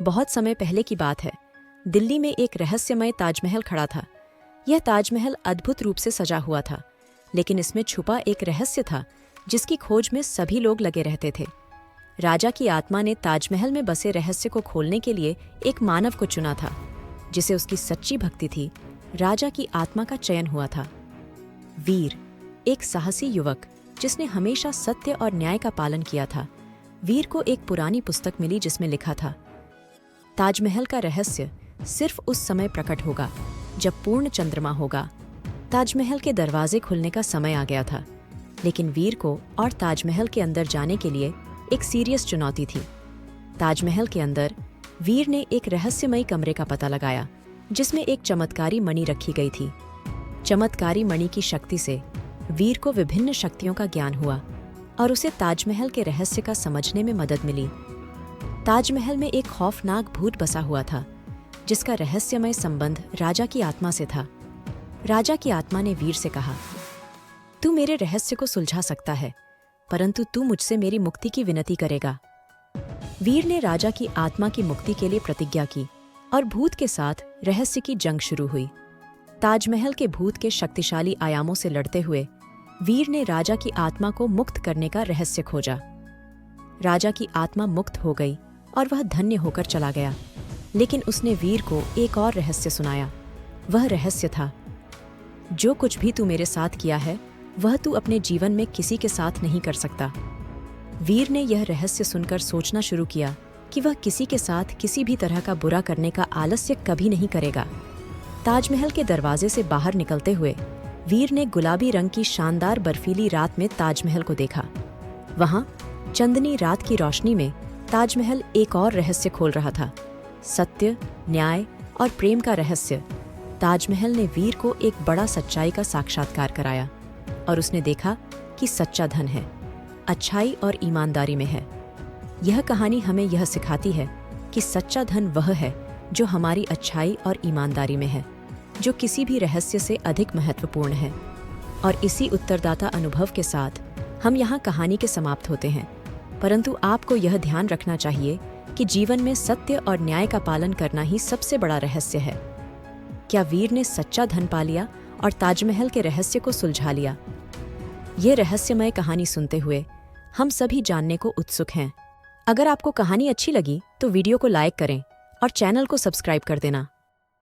बहुत समय पहले की बात है। दिल्ली में एक रहस्यमय ताजमहल खड़ा था। यह ताजमहल अद्भुत रूप से सजा हुआ था, लेकिन इसमें छुपा एक रहस्य था जिसकी खोज में सभी लोग लगे रहते थे। राजा की आत्मा ने ताजमहल में बसे रहस्य को खोलने के लिए एक मानव को चुना था, जिसे उसकी सच्ची भक्ति थी। राजा की आत्मा का चयन हुआ था वीर, एक साहसी युवक जिसने हमेशा सत्य और न्याय का पालन किया था। वीर को एक पुरानी पुस्तक मिली जिसमें लिखा था, ताजमहल का रहस्य सिर्फ उस समय प्रकट होगा जब पूर्ण चंद्रमा होगा। ताजमहल के दरवाजे खुलने का समय आ गया था, लेकिन वीर को और ताजमहल के अंदर जाने के लिए एक सीरियस चुनौती थी। ताजमहल के अंदर वीर ने एक रहस्यमयी कमरे का पता लगाया जिसमें एक चमत्कारी मणि रखी गई थी। चमत्कारी मणि की शक्ति से वीर को विभिन्न शक्तियों का ज्ञान हुआ और उसे ताजमहल के रहस्य का समझने में मदद मिली। ताजमहल में एक खौफनाक भूत बसा हुआ था जिसका रहस्यमय संबंध राजा की आत्मा से था। राजा की आत्मा ने वीर से कहा, तू मेरे रहस्य को सुलझा सकता है, परंतु तू मुझसे मेरी मुक्ति की विनती करेगा। वीर ने राजा की आत्मा की मुक्ति के लिए प्रतिज्ञा की और भूत के साथ रहस्य की जंग शुरू हुई। ताजमहल के भूत के शक्तिशाली आयामों से लड़ते हुए वीर ने राजा की आत्मा को मुक्त करने का रहस्य खोजा। राजा की आत्मा मुक्त हो गई और वह धन्य होकर चला गया, लेकिन उसने वीर को एक और रहस्य सुनाया। वह रहस्य था, जो कुछ भी तू मेरे साथ किया है वह तू अपने जीवन में किसी के साथ नहीं कर सकता। वीर ने यह रहस्य सुनकर सोचना शुरू किया कि वह किसी के साथ किसी भी तरह का बुरा करने का आलस्य कभी नहीं करेगा। ताजमहल के दरवाजे से बाहर निकलते हुए वीर ने गुलाबी रंग की शानदार बर्फीली रात में ताजमहल को देखा। वहां चंदनी रात की रोशनी में ताजमहल एक और रहस्य खोल रहा था, सत्य, न्याय और प्रेम का रहस्य। ताजमहल ने वीर को एक बड़ा सच्चाई का साक्षात्कार कराया और उसने देखा कि सच्चा धन है, अच्छाई और ईमानदारी में है। यह कहानी हमें यह सिखाती है कि सच्चा धन वह है जो हमारी अच्छाई और ईमानदारी में है, जो किसी भी रहस्य से अधिक महत्वपूर्ण है। और इसी उत्तरदाता अनुभव के साथ हम यहाँ कहानी के समाप्त होते हैं। परंतु आपको यह ध्यान रखना चाहिए कि जीवन में सत्य और न्याय का पालन करना ही सबसे बड़ा रहस्य है। क्या वीर ने सच्चा धन पा लिया और ताजमहल के रहस्य को सुलझा लिया? ये रहस्यमय कहानी सुनते हुए हम सभी जानने को उत्सुक हैं। अगर आपको कहानी अच्छी लगी तो वीडियो को लाइक करें और चैनल को सब्सक्राइब कर देना।